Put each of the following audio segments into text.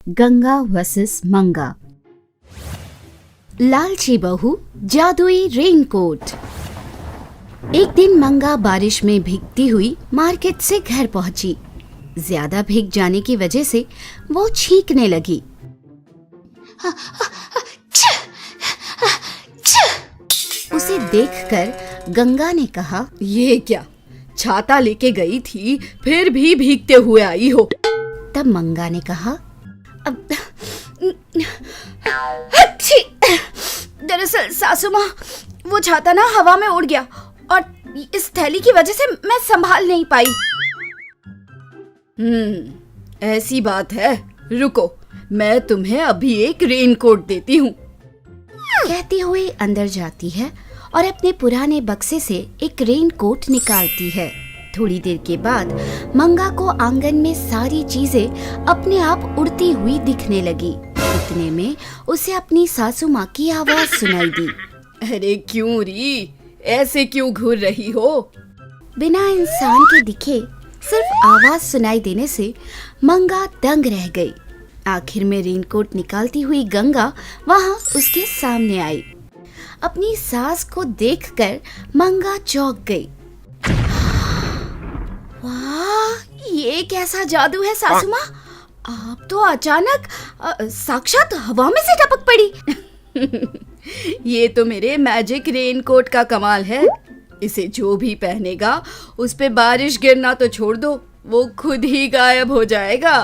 Ganga versus मंगा। लालची बहू, जादुई रेनकोट। एक दिन मंगा बारिश में भीगती हुई मार्केट से घर पहुंची। ज्यादा भीग जाने की वजह से वो छींकने लगी। उसे देखकर गंगा ने कहा, ये क्या, छाता लेके गई थी फिर भी भीगते हुए आई हो। तब मंगा ने कहा, दरअसल सासू माँ, वो छाता ना हवा में उड़ गया और इस थैली की वजह से मैं संभाल नहीं पाई। ऐसी बात है, रुको मैं तुम्हें अभी एक रेनकोट देती हूँ। कहती हुई अंदर जाती है और अपने पुराने बक्से से एक रेनकोट निकालती है। थोड़ी देर के बाद मंगा को आंगन में सारी चीजें अपने आप उड़ती हुई दिखने लगी। इतने में उसे अपनी सासू माँ की आवाज सुनाई दी। अरे क्यों री, ऐसे क्यों घूर रही हो? बिना इंसान के दिखे सिर्फ आवाज सुनाई देने से मंगा दंग रह गई। आखिर में रेनकोट निकालती हुई गंगा वहाँ उसके सामने आई। अपनी सास को देखकर मंगा चौंक गई। वाह, ये कैसा जादू है सासू माँ, आप तो अचानक साक्षात हवा में से टपक पड़ी। ये तो मेरे मैजिक रेनकोट का कमाल है। इसे जो भी पहनेगा उस पे बारिश गिरना तो छोड़ दो, वो खुद ही गायब हो जाएगा।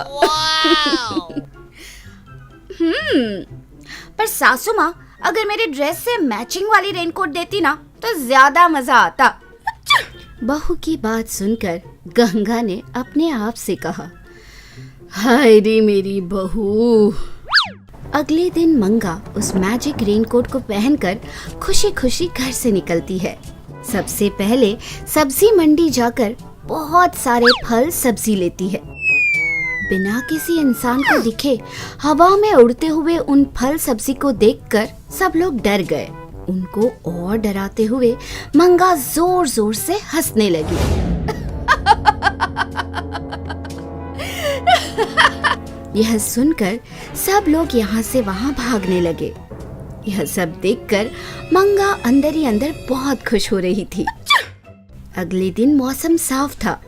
पर सासू माँ, अगर मेरे ड्रेस से मैचिंग वाली रेनकोट देती ना तो ज्यादा मजा आता। बहू की बात सुनकर गंगा ने अपने आप से कहा, हाय रे मेरी बहू। अगले दिन मंगा उस मैजिक रेनकोट को पहनकर खुशी खुशी घर से निकलती है। सबसे पहले सब्जी मंडी जाकर बहुत सारे फल सब्जी लेती है। बिना किसी इंसान को दिखे हवा में उड़ते हुए उन फल सब्जी को देखकर सब लोग डर गए। उनको और डराते हुए मंगा जोर जोर से हंसने लगी। यह सुनकर सब लोग यहाँ से वहाँ भागने लगे। यह सब देखकर मंगा अंदर ही अंदर बहुत खुश हो रही थी। अगले दिन मौसम साफ था,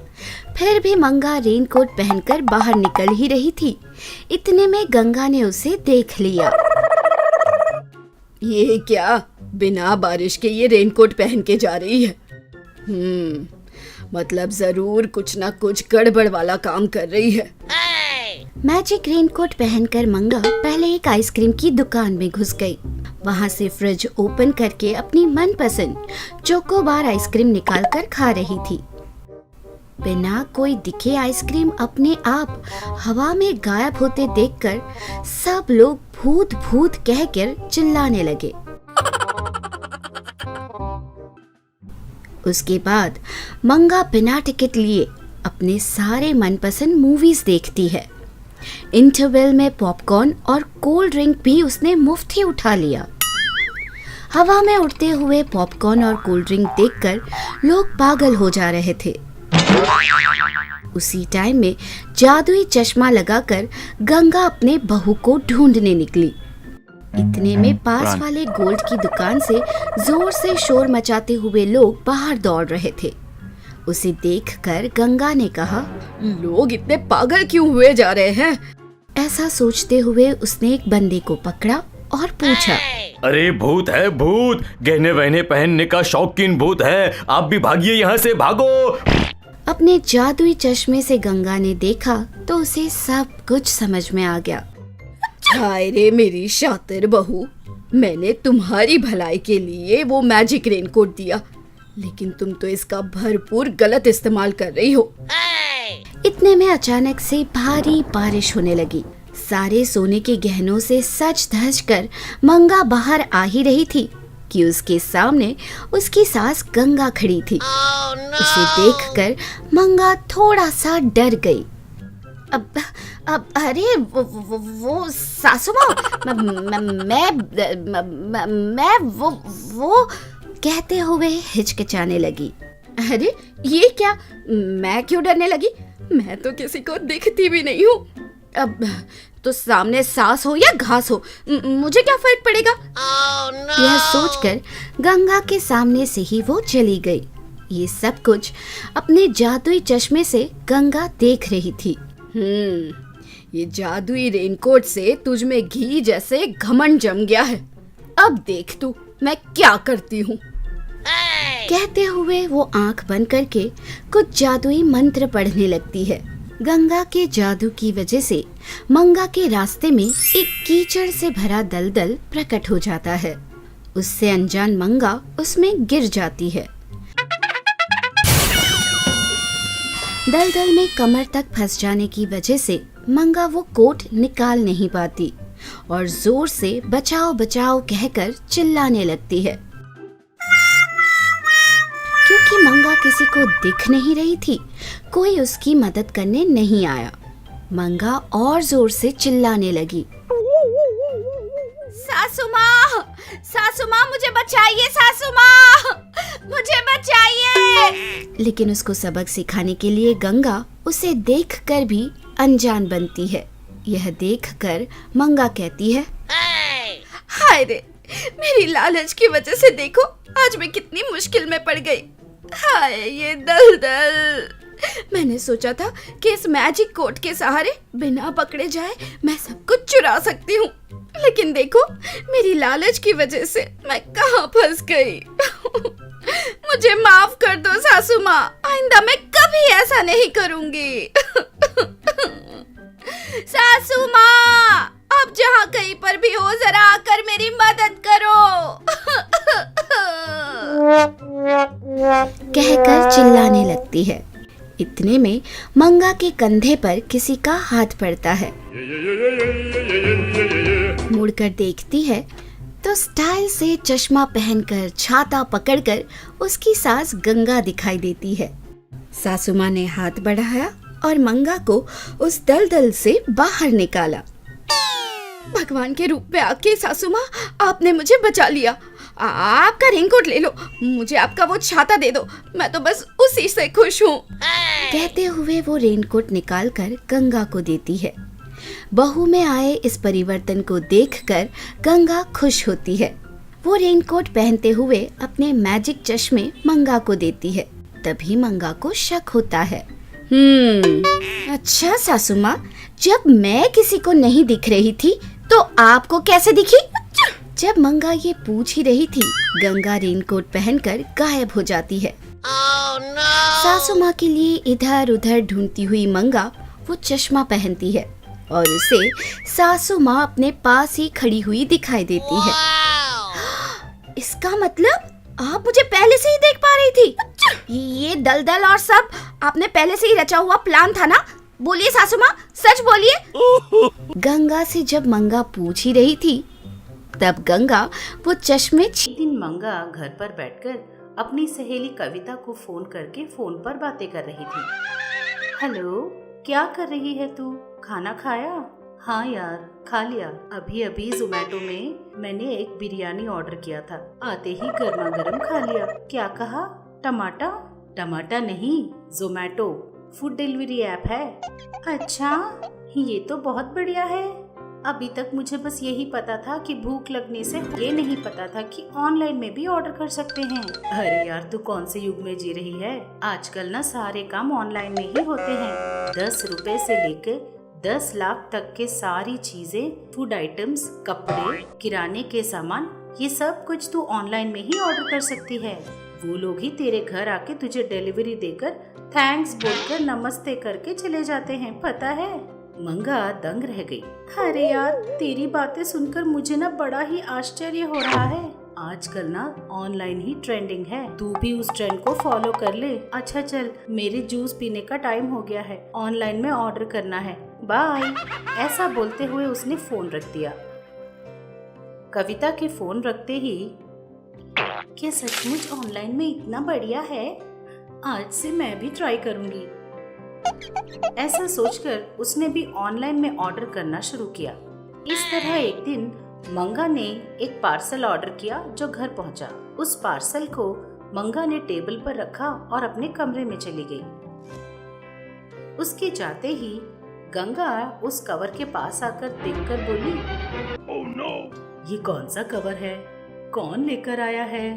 फिर भी मंगा रेनकोट पहनकर बाहर निकल ही रही थी। इतने में गंगा ने उसे देख लिया। ये क्या, बिना बारिश के ये रेनकोट पहन के जा रही है। मतलब जरूर कुछ ना कुछ गड़बड़ वाला काम कर रही है। मैजिक रेनकोट पहनकर मंगा पहले एक आइसक्रीम की दुकान में घुस गई। वहाँ से फ्रिज ओपन करके अपनी मनपसंद चोकोबार आइसक्रीम निकालकर खा रही थी। बिना कोई दिखे आइसक्रीम अपने आप हवा में गायब होते देखकर सब लोग भूत भूत कहकर चिल्लाने लगे। उसके बाद मंगा बिना टिकट लिए अपने सारे मनपसंद मूवीज देखती है। इंटरवल में पॉपकॉर्न और कोल्ड ड्रिंक भी उसने मुफ्त ही उठा लिया। हवा में उड़ते हुए पॉपकॉर्न और कोल्ड ड्रिंक देखकर लोग पागल हो जा रहे थे। उसी टाइम में जादुई चश्मा लगाकर गंगा अपने बहू को ढूंढने निकली। इतने में पास वाले गोल्ड की दुकान से जोर से शोर मचाते हुए लोग बाहर दौड़ रहे थे। उसे देखकर गंगा ने कहा, लोग इतने पागल क्यों हुए जा रहे हैं? ऐसा सोचते हुए उसने एक बंदे को पकड़ा और पूछा, अरे भूत है भूत, गहने वहने पहनने का शौकीन भूत है, आप भी भागिए यहाँ से, भागो। अपने जादुई चश्मे से गंगा ने देखा तो उसे सब कुछ समझ में आ गया। हाय रे मेरी शातिर बहू, मैंने तुम्हारी भलाई के लिए वो मैजिक रेनकोट दिया, लेकिन तुम तो इसका भरपूर गलत इस्तेमाल कर रही हो। इतने में अचानक से भारी बारिश होने लगी। सारे सोने के गहनों से सज धज कर मंगा बाहर आ ही रही थी कि उसके सामने उसकी सास गंगा खड़ी थी। उसे देखकर मंगा थोड़ा सा डर गई। अब अरे वो सासू माँ, मैं वो कहते हुए हिचकिचाने लगी। अरे ये क्या, मैं क्यों डरने लगी? मैं तो किसी को दिखती भी नहीं हूँ। अब तो सामने सास हो या घास हो, मुझे क्या फर्क पड़ेगा। यह सोचकर गंगा के सामने से ही वो चली गई। ये सब कुछ अपने जादुई चश्मे से गंगा देख रही थी। ये जादुई रेनकोट से तुझ में घी जैसे घमंड जम गया है। अब देख तू मैं क्या करती हूँ। कहते हुए वो आंख बंद करके कुछ जादुई मंत्र पढ़ने लगती है। गंगा के जादू की वजह से मंगा के रास्ते में एक कीचड़ से भरा दलदल प्रकट हो जाता है। उससे अनजान मंगा उसमें गिर जाती है। दलदल में कमर तक फंस जाने की वजह से मंगा वो कोट निकाल नहीं पाती और जोर से बचाओ बचाओ कहकर चिल्लाने लगती है। क्योंकि मंगा किसी को दिख नहीं रही थी, कोई उसकी मदद करने नहीं आया। मंगा और जोर से चिल्लाने लगी, सासू माँ मुझे बचाइए, सासू माँ मुझे बचाइए। लेकिन उसको सबक सिखाने के लिए गंगा उसे देखकर भी अनजान बनती है। यह देखकर मंगा कहती है, हाय रे, मेरी लालच की वजह से देखो आज मैं कितनी मुश्किल में पड़ गई। हाय ये दलदल। मैंने सोचा था कि इस मैजिक कोट के सहारे बिना पकड़े जाए मैं सब कुछ चुरा सकती हूँ, लेकिन देखो मेरी लालच की वजह से मैं कहाँ फंस गई। मुझे माफ कर दो सासू माँ, आइंदा मैं कभी ऐसा नहीं करूँगी। सासू माँ, आप जहाँ कहीं पर भी हो जरा आकर मेरी मदद करो। कहकर चिल्लाने लगती है। इतने में मंगा के कंधे पर किसी का हाथ पड़ता है। मुड़कर देखती है तो स्टाइल से चश्मा पहनकर छाता पकड़कर उसकी सास गंगा दिखाई देती है। सासू माँ ने हाथ बढ़ाया और मंगा को उस दलदल से बाहर निकाला। भगवान के रूप में आके सासू माँ आपने मुझे बचा लिया। आपका रेनकोट ले लो, मुझे आपका वो छाता दे दो, मैं तो बस उसी से खुश हूँ। कहते हुए वो रेनकोट निकालकर गंगा को देती है। बहू में आए इस परिवर्तन को देखकर गंगा खुश होती है। वो रेनकोट पहनते हुए अपने मैजिक चश्मे मंगा को देती है। तभी मंगा को शक होता है। अच्छा सासू माँ, जब मैं किसी को नहीं दिख रही थी तो आपको कैसे दिखी? जब मंगा ये पूछ ही रही थी, गंगा रेनकोट पहनकर गायब हो जाती है। सासू माँ के लिए इधर उधर ढूंढती हुई मंगा वो चश्मा पहनती है और उसे सासू माँ अपने पास ही खड़ी हुई दिखाई देती है। इसका मतलब आप मुझे पहले से ही देख पा रही थी। ये दलदल और सब आपने पहले से ही रचा हुआ प्लान था ना? बोलिए सासू माँ, सच बोलिए। गंगा से जब मंगा पूछ ही रही थी तब गंगा वो चश्मे एक दिन मंगा घर पर बैठकर अपनी सहेली कविता को फोन करके फोन पर बातें कर रही थी। हेलो, क्या कर रही है तू? खाना खाया? हाँ यार, खा लिया। अभी अभी जोमेटो में मैंने एक बिरयानी ऑर्डर किया था, आते ही गर्मा गर्म खा लिया। क्या कहा? टमाटा? टमाटा नहीं, जोमेटो फूड डिलीवरी ऐप है। अच्छा, ये तो बहुत बढ़िया है। अभी तक मुझे बस यही पता था कि भूख लगने से, ये नहीं पता था कि ऑनलाइन में भी ऑर्डर कर सकते हैं। अरे यार, तू कौन से युग में जी रही है? आजकल ना सारे काम ऑनलाइन में ही होते हैं। 10 रुपए से लेकर 10 लाख तक के सारी चीजें, फूड आइटम्स, कपड़े, किराने के सामान, ये सब कुछ तू ऑनलाइन में ही ऑर्डर कर सकती है। वो लोग ही तेरे घर आके तुझे डिलीवरी देकर थैंक्स बोलकर नमस्ते करके चले जाते हैं, पता है? मंगा दंग रह गई। अरे यार, तेरी बातें सुनकर मुझे ना बड़ा ही आश्चर्य हो रहा है। आजकल ना ऑनलाइन ही ट्रेंडिंग है, तू भी उस ट्रेंड को फॉलो कर ले। अच्छा चल, मेरे जूस पीने का टाइम हो गया है, ऑनलाइन में ऑर्डर करना है, बाय। ऐसा बोलते हुए उसने फोन रख दिया। कविता के फोन रखते ही, क्या सचमुच ऑनलाइन में इतना बढ़िया है? आज से मैं भी ट्राई करूंगी। ऐसा सोचकर उसने भी ऑनलाइन में ऑर्डर करना शुरू किया। इस तरह एक दिन मंगा ने एक पार्सल ऑर्डर किया जो घर पहुंचा। उस पार्सल को मंगा ने टेबल पर रखा और अपने कमरे में चली गई। उसके जाते ही गंगा उस कवर के पास आकर देखकर बोली, ओह नो, ये कौन सा कवर है? कौन लेकर आया है?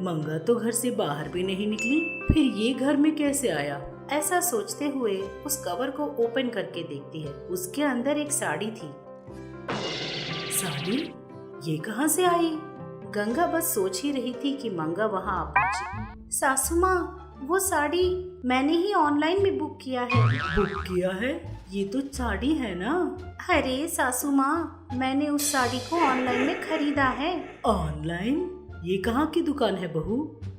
मंगा तो घर से बाहर भी नहीं निकली, फिर ये घर में कैसे आया? ऐसा सोचते हुए उस कवर को ओपन करके देखती है। उसके अंदर एक साड़ी थी। साड़ी? ये कहाँ से आई? गंगा बस सोच ही रही थी कि मंगा वहाँ आ पहुंची। सासू माँ, वो साड़ी मैंने ही ऑनलाइन में बुक किया है। बुक किया है? ये तो साड़ी है ना? अरे सासू माँ, मैंने उस साड़ी को ऑनलाइन में खरीदा है। ऑनलाइन? ये कहाँ की दुकान है बहू?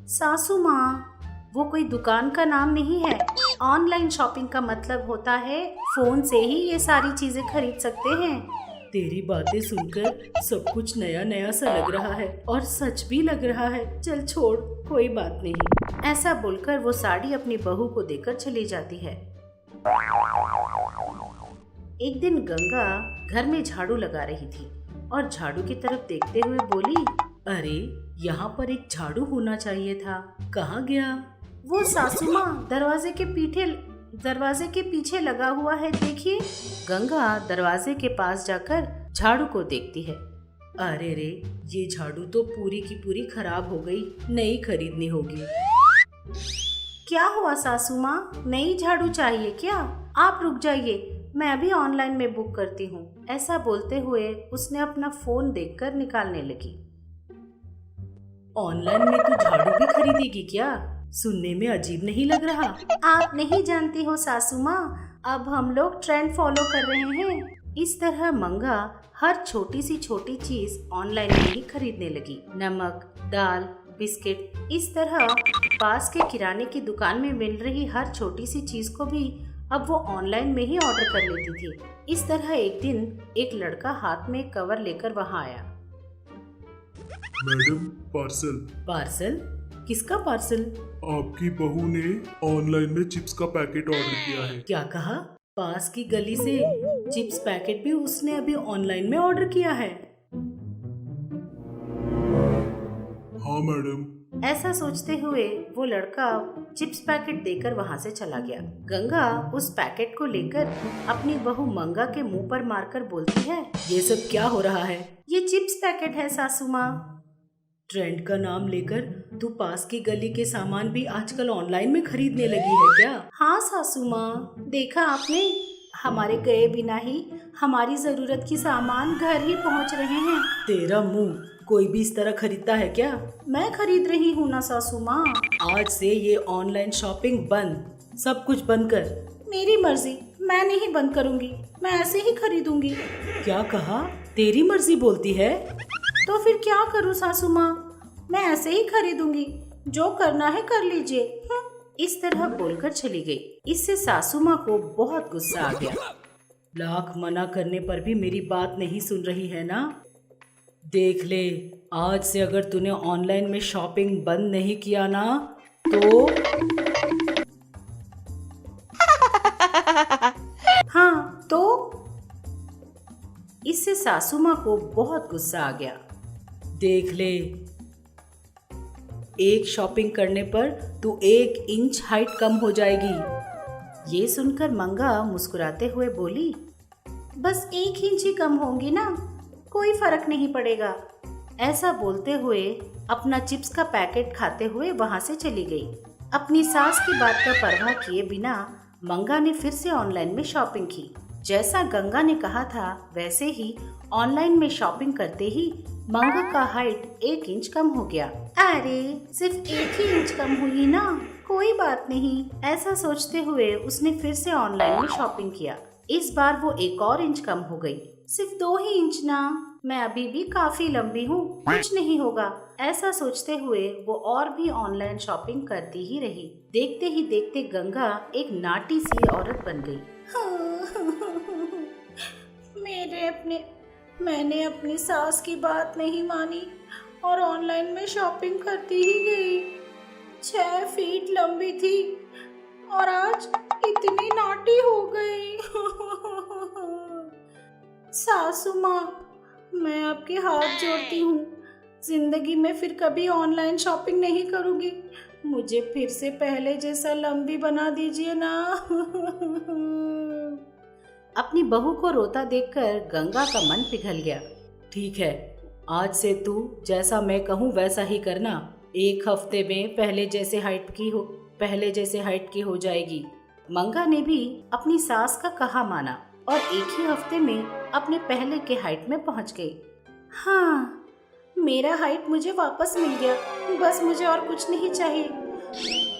सासू माँ, वो कोई दुकान का नाम नहीं है। ऑनलाइन शॉपिंग का मतलब होता है फोन से ही ये सारी चीजें खरीद सकते हैं। तेरी बातें सुनकर सब कुछ नया नया सा लग रहा है और सच भी लग रहा है। चल छोड़, कोई बात नहीं। ऐसा बोलकर वो साड़ी अपनी बहू को देकर चली जाती है। एक दिन गंगा घर में झाड़ू लगा रही थी और झाड़ू की तरफ देखते हुए बोली, अरे यहाँ पर एक झाड़ू होना चाहिए था, कहाँ गया? वो सासू माँ दरवाजे के पीछे लगा हुआ है, देखिए। गंगा दरवाजे के पास जाकर झाड़ू को देखती है। अरे रे, ये झाड़ू तो पूरी की पूरी खराब हो गई, नई खरीदनी होगी। क्या हुआ सासू माँ, नई झाड़ू चाहिए क्या? आप रुक जाइए, मैं अभी ऑनलाइन में बुक करती हूँ। ऐसा बोलते हुए उसने अपना फोन देखकर निकालने लगी। ऑनलाइन में तू झाड़ू भी खरीदेगी क्या? सुनने में अजीब नहीं लग रहा? आप नहीं जानती हो सासू माँ, अब हम लोग ट्रेंड फॉलो कर रहे हैं। इस तरह मंगा हर छोटी सी छोटी चीज ऑनलाइन में ही खरीदने लगी। नमक, दाल, बिस्किट, इस तरह पास के किराने की दुकान में मिल रही हर छोटी सी चीज को भी अब वो ऑनलाइन में ही ऑर्डर कर लेती थी। इस तरह एक दिन एक लड़का हाथ में कवर लेकर वहाँ आया। Madam, parcel. पार्सल? किसका पार्सल? आपकी बहू ने ऑनलाइन में चिप्स का पैकेट ऑर्डर किया है। क्या कहा? पास की गली से चिप्स पैकेट भी उसने अभी ऑनलाइन में ऑर्डर किया है? हाँ मैडम। ऐसा सोचते हुए वो लड़का चिप्स पैकेट देकर वहाँ से चला गया। गंगा उस पैकेट को लेकर अपनी बहू मंगा के मुंह पर मारकर बोलती है, ये सब क्या हो रहा है? ये चिप्स पैकेट है सासू माँ। ट्रेंड का नाम लेकर तू पास की गली के सामान भी आजकल ऑनलाइन में खरीदने लगी है क्या? हाँ सासू माँ, देखा आपने, हमारे गए बिना ही हमारी जरूरत की सामान घर ही पहुँच रहे हैं। तेरा मुंह, कोई भी इस तरह खरीदता है क्या? मैं खरीद रही हूँ ना सासू माँ। आज से ये ऑनलाइन शॉपिंग बंद, सब कुछ बंद कर। मेरी मर्जी, मैं नहीं बंद करूँगी, मैं ऐसे ही खरीदूंगी। क्या कहा? तेरी मर्जी बोलती है? तो फिर क्या करूँ सासू माँ, मैं ऐसे ही खरीदूंगी, जो करना है कर लीजिए। इस तरह बोलकर चली गई। इससे सासू माँ को बहुत गुस्सा आ गया। लाख मना करने पर भी मेरी बात नहीं सुन रही है ना? देख ले, आज से अगर तूने ऑनलाइन में शॉपिंग बंद नहीं किया ना तो हाँ तो इससे सासू माँ को बहुत गुस्सा आ गया। देख ले, एक शॉपिंग करने पर तू 1 इंच हाइट कम हो जाएगी। ये सुनकर मंगा मुस्कुराते हुए बोली, बस 1 इंच ही कम होंगी ना, कोई फर्क नहीं पड़ेगा। ऐसा बोलते हुए अपना चिप्स का पैकेट खाते हुए वहां से चली गई। अपनी सास की बात का परवाह किए बिना मंगा ने फिर से ऑनलाइन में शॉपिंग की। जैसा गंगा ने कहा था वैसे ही ऑनलाइन में शॉपिंग करते ही मंगा का हाइट 1 इंच कम हो गया। अरे सिर्फ 1 ही इंच कम हुई ना, कोई बात नहीं। ऐसा सोचते हुए उसने फिर से ऑनलाइन में शॉपिंग किया। इस बार वो 1 और इंच कम हो गई। सिर्फ 2 ही इंच ना, मैं अभी भी काफी लंबी हूँ, कुछ नहीं होगा। ऐसा सोचते हुए वो और भी ऑनलाइन शॉपिंग करती ही रही। देखते ही देखते गंगा एक नाटी सी औरत बन गई। मैंने अपनी सास की बात नहीं मानी और ऑनलाइन में शॉपिंग करती ही गई। 6 फीट लंबी थी और आज इतनी नाटी हो गई। सासू माँ, मैं आपके हाथ जोड़ती हूँ, जिंदगी में फिर कभी ऑनलाइन शॉपिंग नहीं करूँगी। मुझे फिर से पहले जैसा लंबी बना दीजिए ना। अपनी बहू को रोता देखकर गंगा का मन पिघल गया। ठीक है, आज से तू जैसा मैं कहूँ वैसा ही करना। 1 हफ्ते में पहले जैसे हाइट की हो जाएगी। मंगा ने भी अपनी सास का कहा माना और 1 ही हफ्ते में अपने पहले के हाइट में पहुंच गई। हाँ, मेरा हाइट मुझे वापस मिल गया, बस मुझे और कुछ नहीं चाहिए।